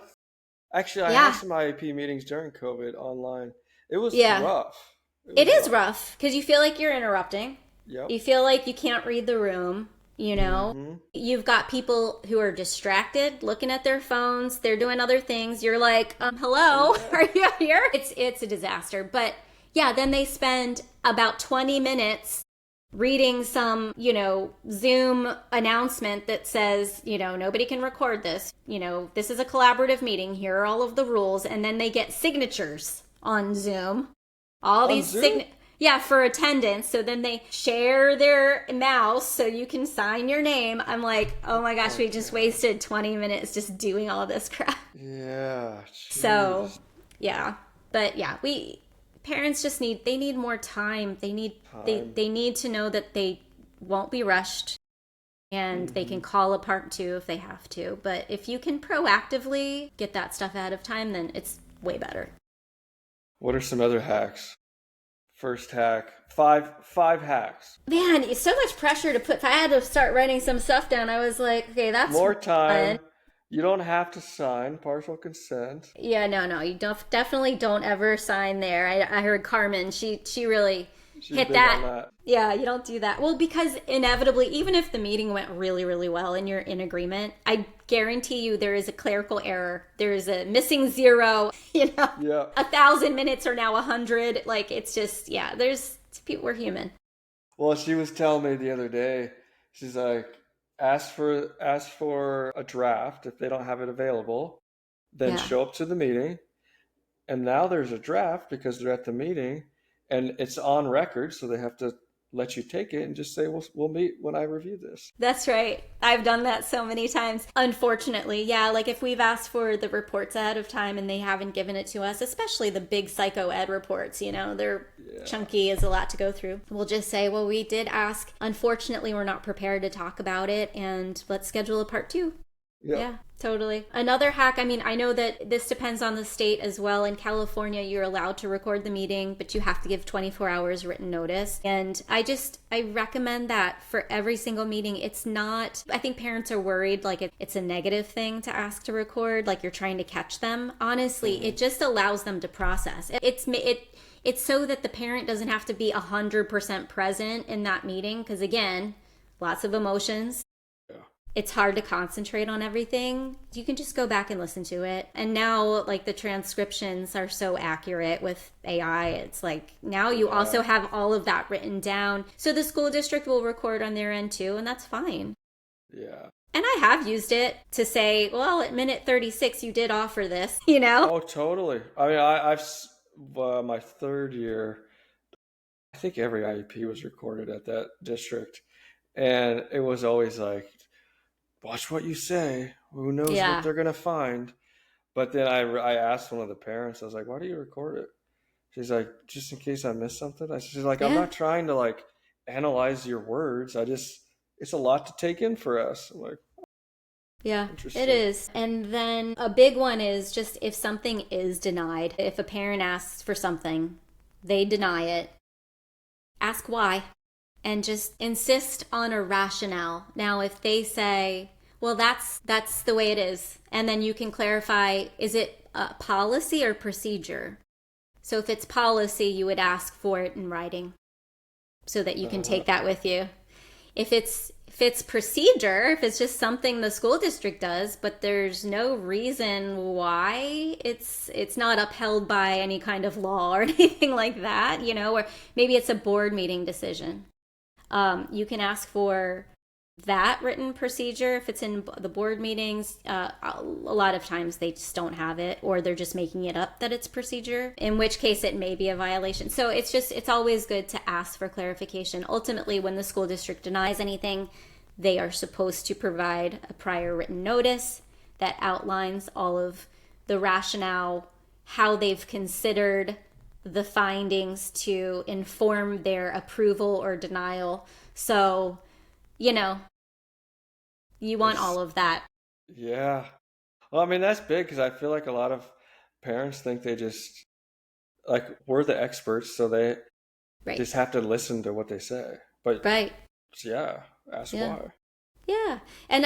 had some IEP meetings during COVID online. It was rough. It is rough because you feel like you're interrupting. Yep. You feel like you can't read the room. You've got people who are distracted, looking at their phones. They're doing other things. You're like, hello, are you here? It's a disaster. But yeah, then they spend about 20 minutes reading some, Zoom announcement that says, nobody can record this. This is a collaborative meeting. Here are all of the rules. And then they get signatures on Zoom. For attendance. So then they share their mouse so you can sign your name. I'm like, oh my gosh, we just wasted 20 minutes just doing all this crap. Yeah. Geez. So, yeah. But yeah, parents just need more time. They need to know that they won't be rushed and they can call a part 2 if they have to. But if you can proactively get that stuff ahead of time, then it's way better. What are some other hacks? First hack, five hacks. Man, it's so much pressure to put. If I had to start writing some stuff down, I was like, okay, that's more time. fun. You don't have to sign partial consent. Yeah, no, you definitely don't ever sign there. I heard Carmen, she really hit that. Yeah, you don't do that. Well, because inevitably, even if the meeting went really, really well and you're in agreement, I guarantee you there is a clerical error. There is a missing 0. Yeah. 1,000 minutes are now 100. Like, it's just, we're human. Well, she was telling me the other day, she's like, ask for a draft if they don't have it available, then show up to the meeting. And now there's a draft because they're at the meeting and it's on record, so they have to let you take it and just say, we'll meet when I review this. That's right. I've done that so many times. Unfortunately, like if we've asked for the reports ahead of time and they haven't given it to us, especially the big psycho ed reports, they're chunky, is a lot to go through. We'll just say, well, we did ask. Unfortunately, we're not prepared to talk about it, and let's schedule a part 2. Yeah, totally. Another hack, I know that this depends on the state as well. In California, you're allowed to record the meeting, but you have to give 24 hours written notice. And I recommend that for every single meeting. It's not, I think parents are worried like it's a negative thing to ask to record, like you're trying to catch them. Honestly, it just allows them to process. It's so that the parent doesn't have to be 100% present in that meeting. Because again, lots of emotions. it's hard to concentrate on everything. You can just go back and listen to it. And now, like, the transcriptions are so accurate with AI. It's like now you Yeah. also have all of that written down. So the school district will record on their end too, and that's fine. Yeah. And I have used it to say, well, at minute 36, you did offer this, you know? Oh, totally. I mean, my third year, I think every IEP was recorded at that district. And it was always like, watch what you say. Who knows what Yeah. they're going to find? But then I asked one of the parents, I was like, why do you record it? She's like, just in case I miss something. She's like, I'm Yeah. not trying to like analyze your words. It's a lot to take in for us. I'm like, Yeah, it interesting. is. And then a big one is just if something is denied, if a parent asks for something, they deny it, ask why and just insist on a rationale. Now, if they say, well, that's the way it is, and then you can clarify, is it a policy or procedure? So if it's policy, you would ask for it in writing so that you can Uh, take that with you. If it's procedure, if it's just something the school district does, but there's no reason why it's not upheld by any kind of law or anything like that, or maybe it's a board meeting decision. You can ask for that written procedure if it's in the board meetings. A lot of times they just don't have it, or they're just making it up that it's procedure, in which case it may be a violation. So it's always good to ask for clarification. Ultimately, when the school district denies anything, they are supposed to provide a prior written notice that outlines all of the rationale, how they've considered the findings to inform their approval or denial. So, you know, you want it's all of that. yeah. Well, I mean, that's big because I feel like a lot of parents think they just like we're the experts, so they Right. just have to listen to what they say. But Right. yeah, ask Yeah. why. Yeah. And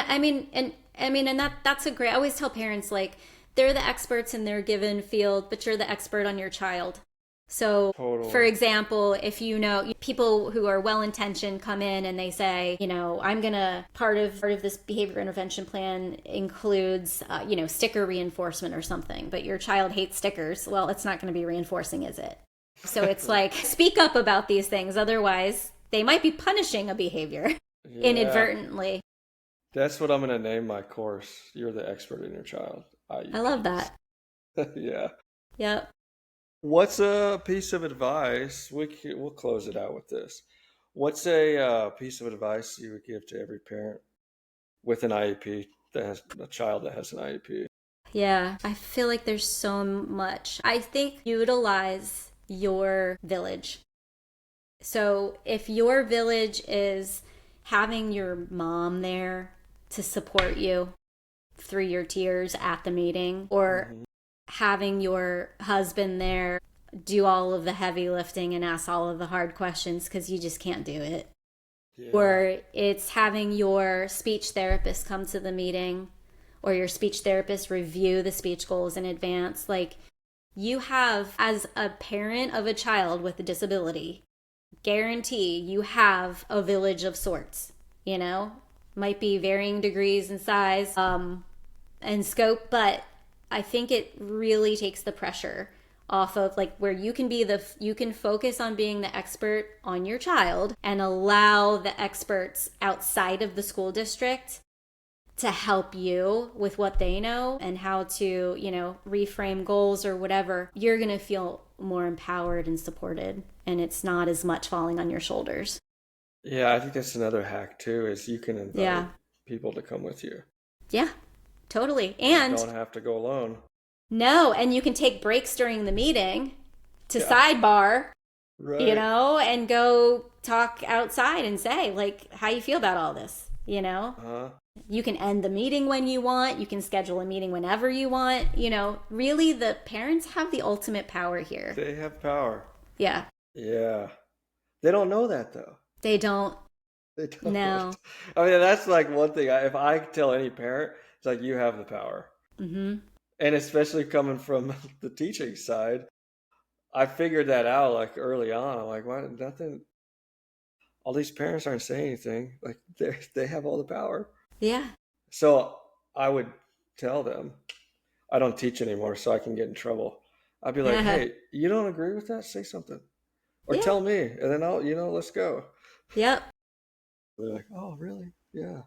that's a great, I always tell parents, like, they're the experts in their given field, but you're the expert on your child. So, for Totally. example, if people who are well intentioned come in and they say, I'm gonna part of this behavior intervention plan includes, sticker reinforcement or something, but your child hates stickers. Well, it's not going to be reinforcing, is it? So it's like, speak up about these things, otherwise they might be punishing a behavior Yeah, inadvertently. that's what I'm gonna name my course. You're the expert in your child. I love IEPs. that. Yeah. Yep. What's a piece of advice? We'll close it out with this. What's a piece of advice you would give to every parent with an IEP that has a child that has an IEP? Yeah, I feel like there's so much. I think utilize your village. So if your village is having your mom there to support you through your tears at the meeting, or Hmm. having your husband there do all of the heavy lifting and ask all of the hard questions because you just can't do it, Yeah. or it's having your speech therapist come to the meeting or your speech therapist review the speech goals in advance. Like, you have, as a parent of a child with a disability, guarantee you have a village of sorts, might be varying degrees in size, and scope, but I think it really takes the pressure off of, like, where you can focus on being the expert on your child and allow the experts outside of the school district to help you with what they know and how to, reframe goals or whatever. You're going to feel more empowered and supported, and it's not as much falling on your shoulders. Yeah, I think that's another hack too, is you can invite Yeah. people to come with you. Yeah, totally. You And don't have to go alone. no, and you can take breaks during the meeting to Yeah, sidebar, right. and go talk outside and say, like, how you feel about all this. Huh? You can end the meeting when you want. You can schedule a meeting whenever you want. Really, the parents have the ultimate power here. They have power. Yeah, Yeah. They don't know that though. they don't. They don't. No. I mean, that's like one thing. If I tell any parent, it's like you have the power, Mm-hmm. and especially coming from the teaching side, I figured that out like early on. I'm like, why nothing? All these parents aren't saying anything. Like they have all the power. Yeah. So I would tell them, I don't teach anymore, so I can get in trouble. I'd be like, Yeah. hey, you don't agree with that? Say something. Or Yeah. tell me, and then let's go. Yep. They're like, oh, really? Yeah.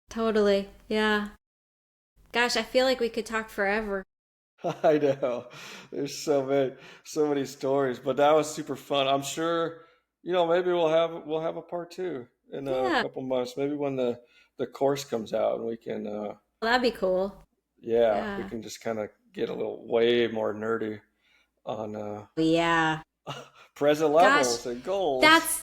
Totally. Yeah. Gosh, I feel like we could talk forever. I know. There's so many stories, but that was super fun. I'm sure, maybe we'll have a part two in a Yeah. couple months. Maybe when the course comes out, and we can, Well, that'd be cool. yeah, we Yeah. can just kind of get a little way more nerdy on Yeah. present Gosh, levels and goals. that's.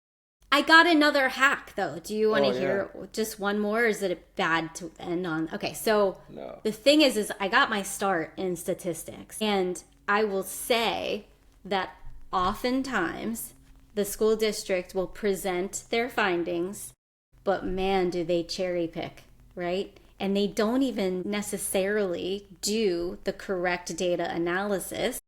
I got another hack though. Do you want Oh to yeah, hear just one more? Or is it bad to end on? Okay, so no. the thing is I got my start in statistics, and I will say that oftentimes the school district will present their findings, but man, do they cherry pick, right? And they don't even necessarily do the correct data analysis.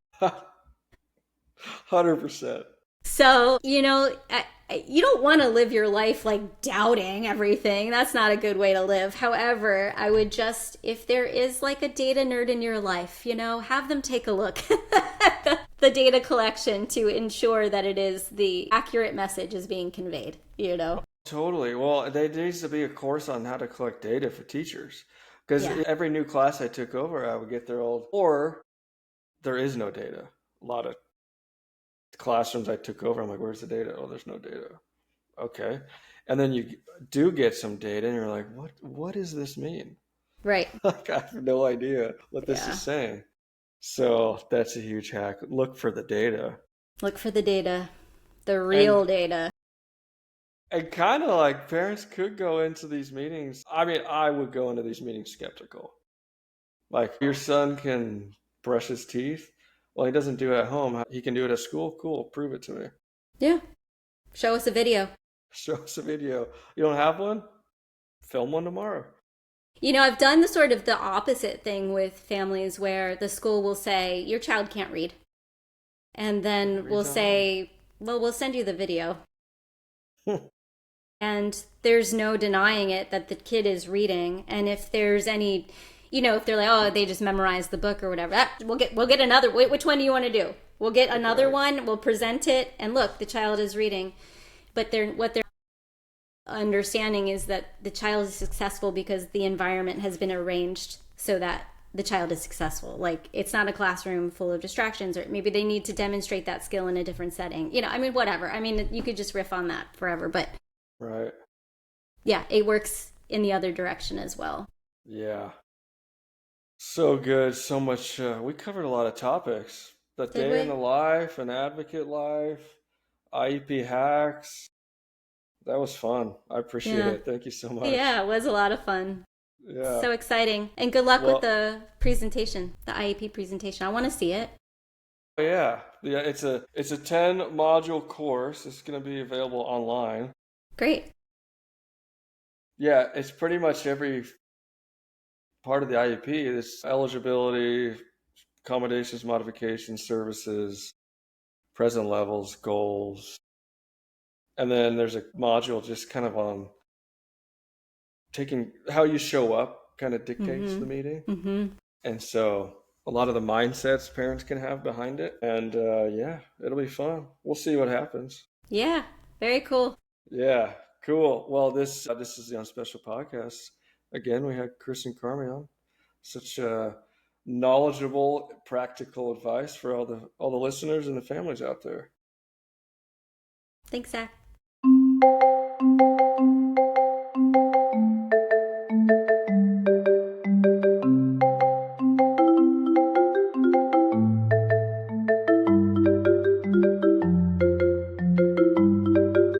100%. So, you don't want to live your life like doubting everything. That's not a good way to live. However, I would just, if there is like a data nerd in your life, have them take a look at the data collection to ensure that it is the accurate message is being conveyed. Totally. Well, there needs to be a course on how to collect data for teachers. Because Yeah. every new class I took over, I would get their old, or there is no data. A lot of classrooms I took over, I'm like, where's the data? Oh, there's no data. Okay. And then you do get some data, and you're like, what does this mean? Right. Like, I have no idea what this is Yeah. saying. So that's a huge hack. Look for the data. Look for the data, the And real data. And kind of like parents could go into these meetings. I mean, I would go into these meetings skeptical. Like, your son can brush his teeth. Well, he doesn't do it at home. He can do it at school. Cool. Prove it to me. Yeah. Show us a video. Show us a video. You don't have one? Film one tomorrow. I've done the sort of the opposite thing with families where the school will say, your child can't read. And But he then we'll reads online. say, well, we'll send you the video. And there's no denying it that the kid is reading. And if there's any, if they're like, oh, they just memorized the book or whatever, we'll get another. Which one do you want to do? We'll get another Right. one. We'll present it, and look, the child is reading. But what they're understanding is that the child is successful because the environment has been arranged so that the child is successful. Like, it's not a classroom full of distractions, or maybe they need to demonstrate that skill in a different setting. Whatever. You could just riff on that forever, but Right. yeah, it works in the other direction as well. Yeah. So good. So much. We covered a lot of topics. The Did day in we? the life, an advocate life, IEP hacks. That was fun. I appreciate Yeah. it. Thank you so much. Yeah, it was a lot of fun. Yeah. So exciting. And good luck with Well, the presentation, the IEP presentation. I want to see it. yeah. Yeah, it's a 10 module course. It's going to be available online. Great. Yeah, it's pretty much every part of the IEP. It's eligibility, accommodations, modifications, services, present levels, goals. And then there's a module just kind of on taking how you show up kind of dictates Mm-hmm. the meeting. Mm-hmm. And so a lot of the mindsets parents can have behind it. And yeah, it'll be fun. We'll see what happens. Yeah. Very cool. Yeah, cool. Well, this is the Unspecial podcast. Again, we had Kristen Carmi on. Such knowledgeable, practical advice for all the listeners and the families out there. Thanks, Zach.